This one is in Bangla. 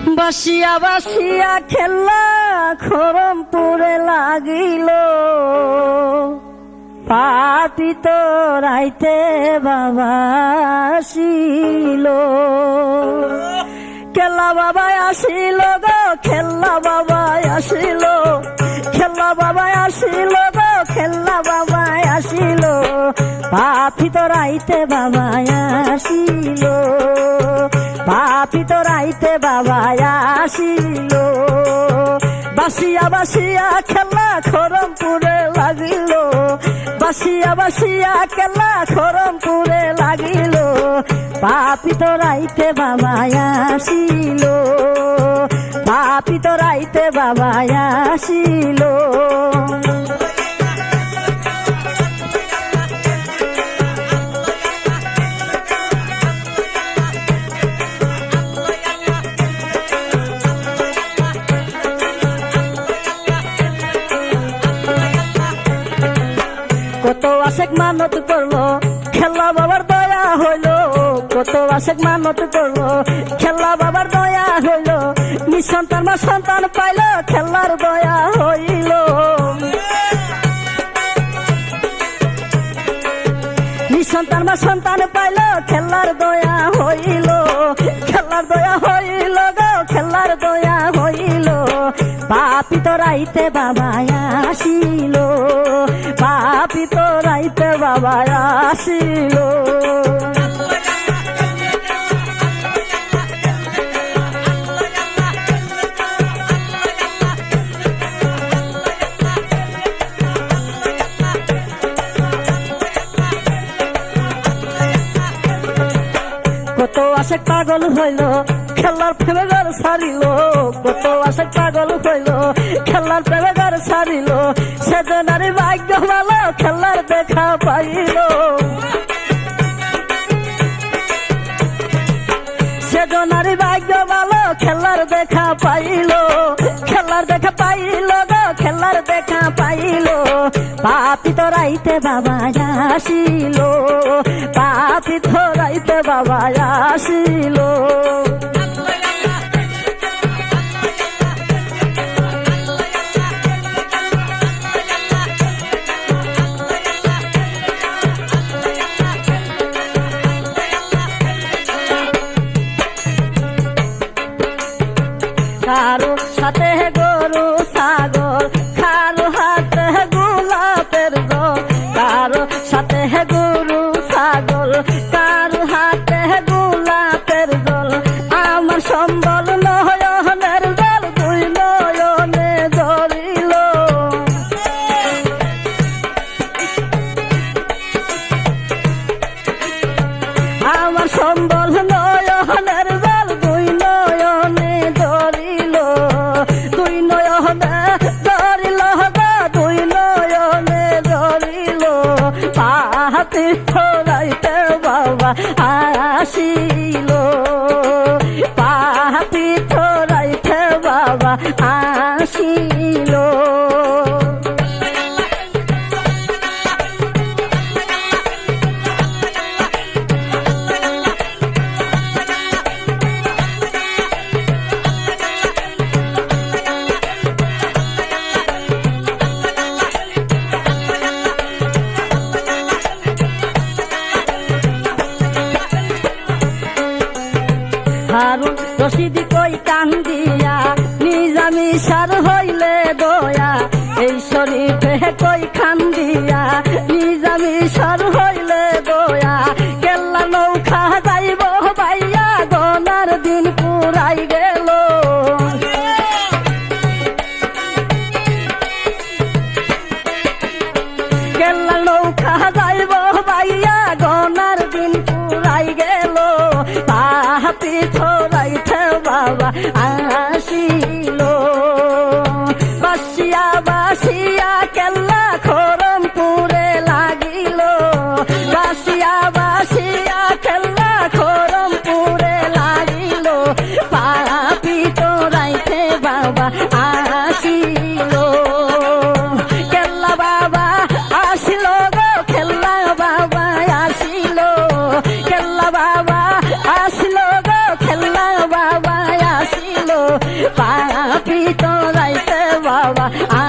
বাসিয়া বাসিয়া খেলা খরমপুরে লাগিল, পাপিত রাইতে বাবা আসিল। খেলা বাবাই আসিল গো, খেলা বাবাই আসিল, খেলা বাবাই আসিল গো, খেলা বাবাই আসিল, পাপিত রাইতে বাবাই আসিল, পাপিত রাইতে বাবাই আসিল। বাসিয়া বাসিয়া খেলা খরমপুরে লাগিল, বাসিয়া বাসিয়া খেলা খরমপুরে লাগিল, পাপিত রাইতে বাবাই আসিল, পাপিত রাইতে বাবাই আসিল। কত আশেক মানত করলো, খেলা বাবার দয়া হইল, কত আশেক মানত করলো, খেলা বাবার দয়া হইল, নিঃসন্তান মা সন্তান পাইল, খেলার দয়া হইল। নিঃসন্তান মা সন্তান পাইল, খেলার দয়া হইল, খেলার দয়া হইল গো, খেলার দয়া হইল, পাপিত রাইতে বাবাই আসিল, পাপিত রাইতে বাবাই আসিল। কত আশেক পাগল হইল, খেলার প্রেমে ঘর ছাড়িল, কত আশেক পাগল হইল, খেলার প্রেমে ঘর ছাড়িল, সেজনারি ভাগ্য ভালো, খেলার দেখা পাইল, সেজনারি ভাগ্য ভালো, খেলার দেখা পাইল, খেলার দেখা পাইল গো, খেলার দেখা পাইল, পাপিত রাইতে বাবাই আসিল, পাপিত রাইতে বাবাই আসিল। কারো সাথে গরু ছাগল, কারো হাতে গোলাপের জল, কারো সাথে গরু ছাগল, কারো হাতে গোলাপের জল, আমার সম্বল নয়নের জল, দুই নয়নে ধরিল, আমার সম্বল নয়নের জল, দুই নয়নে ধরিল, দুই নয়নে ধরিল গো, দুই নয়নে ধরিল, পাপিত রাইতে বাবা আসিল, পাপিত রাইতে বাবা আসিল। হারুন রশিদ কই কান্দিয়া, নিজামি সার হইলে দয়া, এই শরীফে কই খান্দিয়া, নিজামি সার হইলে দয়া, কেল্লা নৌকা যাইব বাইয়া, গনার দিন পুরাই গেল, কেল্লা নৌকা যাইব বাইয়া, গনার দিন পুরাই গেল, পাপিত রাইতে বাবা আসিল। বাসিয়া বাসিয়া খেলা খরমপুরে লাগিল, বাসিয়া বাসিয়া খেলা খরমপুরে লাগিল, পাপিত রাইতে বাবা আসিল, খেলা বাবা আসিল গো, খেলা বাবা আসিল, খেলা বাবা আসিল গো, খেলা বাবা